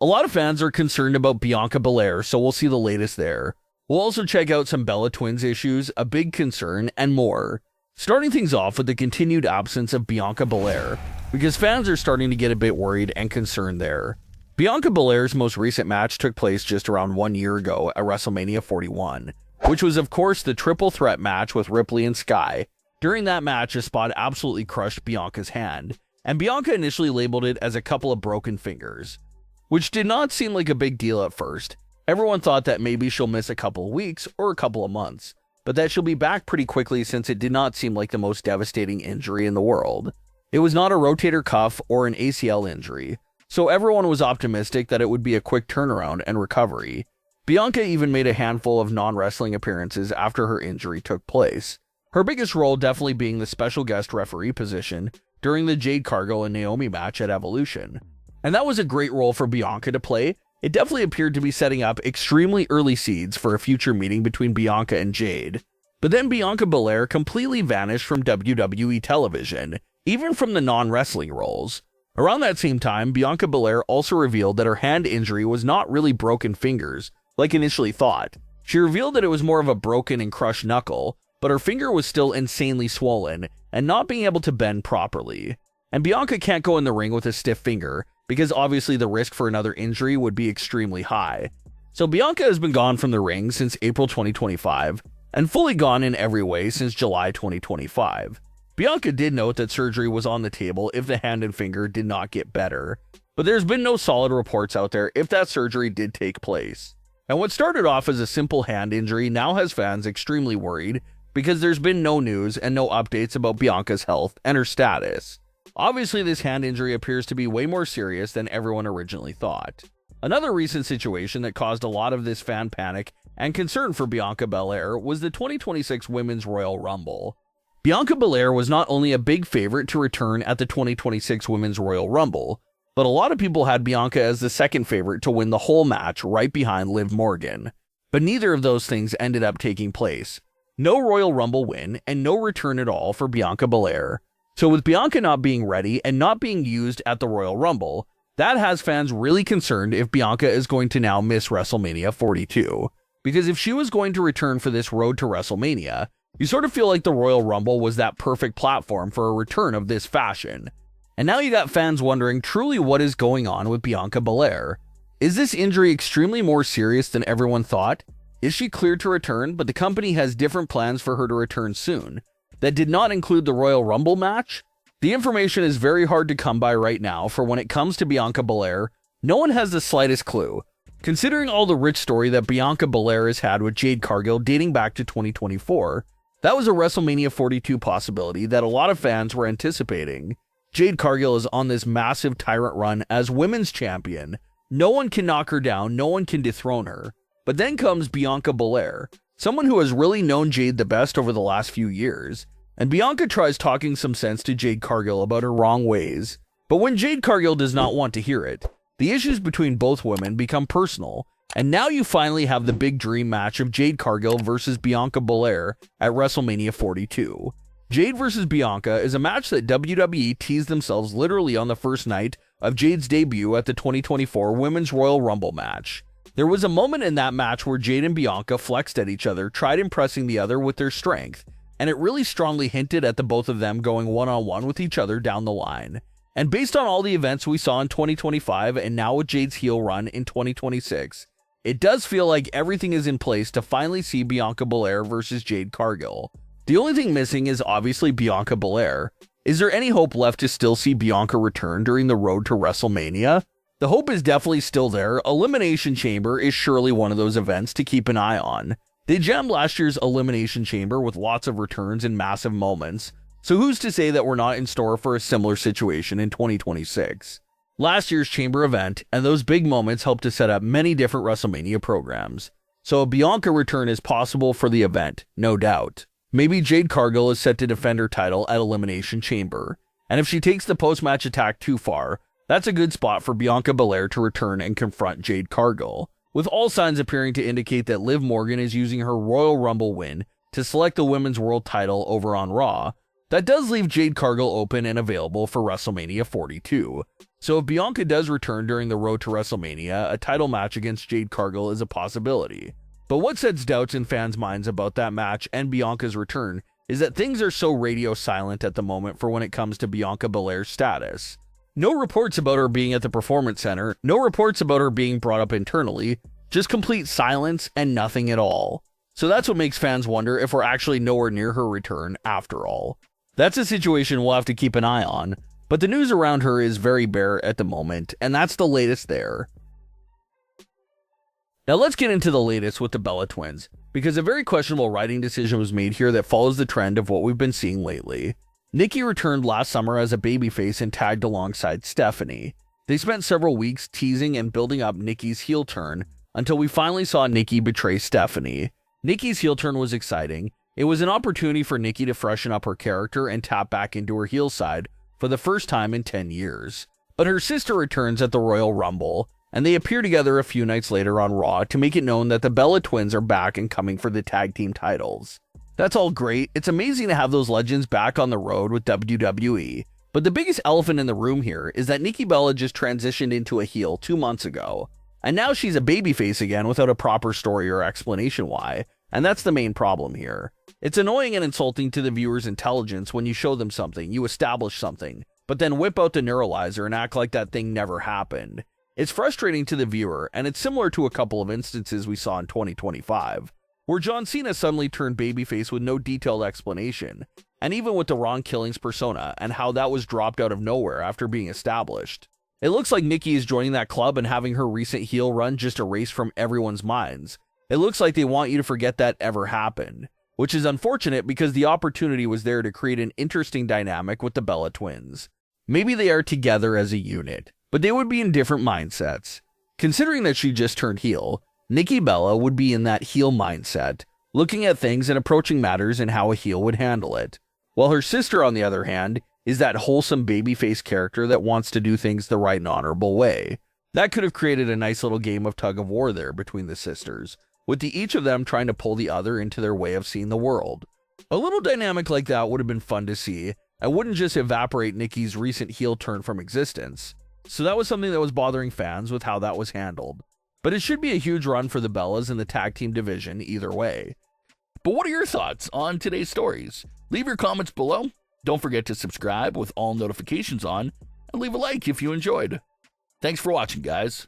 A lot of fans are concerned about Bianca Belair, so we'll see the latest there. We'll also check out some Bella Twins issues, a big concern, and more. Starting things off with the continued absence of Bianca Belair, because fans are starting to get a bit worried and concerned there. Bianca Belair's most recent match took place just around 1 year ago at WrestleMania 41, which was of course the triple threat match with Ripley and Sky. During that match, a spot absolutely crushed Bianca's hand, and Bianca initially labeled it as a couple of broken fingers, which did not seem like a big deal at first. Everyone thought that maybe she'll miss a couple of weeks or a couple of months, but that she'll be back pretty quickly since it did not seem like the most devastating injury in the world. It was not a rotator cuff or an ACL injury, so everyone was optimistic that it would be a quick turnaround and recovery. Bianca even made a handful of non-wrestling appearances after her injury took place, her biggest role definitely being the special guest referee position during the Jade Cargill and Naomi match at Evolution. And that was a great role for Bianca to play. It definitely appeared to be setting up extremely early seeds for a future meeting between Bianca and Jade. But then Bianca Belair completely vanished from WWE television, even from the non-wrestling roles. Around that same time, Bianca Belair also revealed that her hand injury was not really broken fingers, like initially thought. She revealed that it was more of a broken and crushed knuckle, but her finger was still insanely swollen and not being able to bend properly. And Bianca can't go in the ring with a stiff finger, because obviously the risk for another injury would be extremely high. So Bianca has been gone from the ring since April 2025, and fully gone in every way since July 2025. Bianca did note that surgery was on the table if the hand and finger did not get better, but there's been no solid reports out there if that surgery did take place. And what started off as a simple hand injury now has fans extremely worried because there's been no news and no updates about Bianca's health and her status. Obviously, this hand injury appears to be way more serious than everyone originally thought. Another recent situation that caused a lot of this fan panic and concern for Bianca Belair was the 2026 Women's Royal Rumble. Bianca Belair was not only a big favorite to return at the 2026 Women's Royal Rumble, but a lot of people had Bianca as the second favorite to win the whole match right behind Liv Morgan. But neither of those things ended up taking place. No Royal Rumble win and no return at all for Bianca Belair. So with Bianca not being ready and not being used at the Royal Rumble, that has fans really concerned if Bianca is going to now miss WrestleMania 42. Because if she was going to return for this road to WrestleMania, you sort of feel like the Royal Rumble was that perfect platform for a return of this fashion. And now you got fans wondering truly what is going on with Bianca Belair. Is this injury extremely more serious than everyone thought? Is she cleared to return, but the company has different plans for her to return soon that did not include the Royal Rumble match? The information is very hard to come by right now, for when it comes to Bianca Belair, no one has the slightest clue. Considering all the rich story that Bianca Belair has had with Jade Cargill dating back to 2024, that was a WrestleMania 42 possibility that a lot of fans were anticipating. Jade Cargill is on this massive tyrant run as women's champion. No one can knock her down, no one can dethrone her. But then comes Bianca Belair, someone who has really known Jade the best over the last few years. And Bianca tries talking some sense to Jade Cargill about her wrong ways. But when Jade Cargill does not want to hear it, the issues between both women become personal. And now you finally have the big dream match of Jade Cargill versus Bianca Belair at WrestleMania 42. Jade versus Bianca is a match that WWE teased themselves literally on the first night of Jade's debut at the 2024 Women's Royal Rumble match. There was a moment in that match where Jade and Bianca flexed at each other, tried impressing the other with their strength, and it really strongly hinted at the both of them going one-on-one with each other down the line. And based on all the events we saw in 2025 and now with Jade's heel run in 2026, it does feel like everything is in place to finally see Bianca Belair versus Jade Cargill. The only thing missing is obviously Bianca Belair. Is there any hope left to still see Bianca return during the road to WrestleMania? The hope is definitely still there. Elimination Chamber is surely one of those events to keep an eye on. They jammed last year's Elimination Chamber with lots of returns and massive moments, so who's to say that we're not in store for a similar situation in 2026? Last year's Chamber event and those big moments helped to set up many different WrestleMania programs, so a Bianca return is possible for the event, no doubt. Maybe Jade Cargill is set to defend her title at Elimination Chamber, and if she takes the post-match attack too far, that's a good spot for Bianca Belair to return and confront Jade Cargill, with all signs appearing to indicate that Liv Morgan is using her Royal Rumble win to select the Women's World title over on Raw. That does leave Jade Cargill open and available for WrestleMania 42. So if Bianca does return during the road to WrestleMania, a title match against Jade Cargill is a possibility. But what sets doubts in fans' minds about that match and Bianca's return is that things are so radio silent at the moment for when it comes to Bianca Belair's status. No reports about her being at the Performance Center, no reports about her being brought up internally, just complete silence and nothing at all. So that's what makes fans wonder if we're actually nowhere near her return after all. That's a situation we'll have to keep an eye on, but the news around her is very bare at the moment, and that's the latest there. Now let's get into the latest with the Bella twins, because a very questionable writing decision was made here that follows the trend of what we've been seeing lately. Nikki returned last summer as a babyface and tagged alongside Stephanie. They spent several weeks teasing and building up Nikki's heel turn until we finally saw Nikki betray Stephanie. Nikki's heel turn was exciting. It was an opportunity for Nikki to freshen up her character and tap back into her heel side for the first time in 10 years. But her sister returns at the Royal Rumble, and they appear together a few nights later on Raw to make it known that the Bella twins are back and coming for the tag team titles. That's all great. It's amazing to have those legends back on the road with WWE. But the biggest elephant in the room here is that Nikki Bella just transitioned into a heel 2 months ago, and now she's a babyface again without a proper story or explanation why, and that's the main problem here. It's annoying and insulting to the viewer's intelligence when you show them something, you establish something, but then whip out the neuralizer and act like that thing never happened. It's frustrating to the viewer, and it's similar to a couple of instances we saw in 2025, where John Cena suddenly turned babyface with no detailed explanation, and even with the Ron Killings persona and how that was dropped out of nowhere after being established. It looks like Nikki is joining that club and having her recent heel run just erased from everyone's minds. It looks like they want you to forget that ever happened, which is unfortunate because the opportunity was there to create an interesting dynamic with the Bella twins. Maybe they are together as a unit, but they would be in different mindsets. Considering that she just turned heel, Nikki Bella would be in that heel mindset, looking at things and approaching matters and how a heel would handle it. While her sister, on the other hand, is that wholesome babyface character that wants to do things the right and honorable way. That could have created a nice little game of tug of war there between the sisters, with each of them trying to pull the other into their way of seeing the world. A little dynamic like that would have been fun to see, and wouldn't just evaporate Nikki's recent heel turn from existence. So that was something that was bothering fans with how that was handled. But it should be a huge run for the Bellas in the tag team division either way. But what are your thoughts on today's stories? Leave your comments below. Don't forget to subscribe with all notifications on, and leave a like if you enjoyed. Thanks for watching, guys.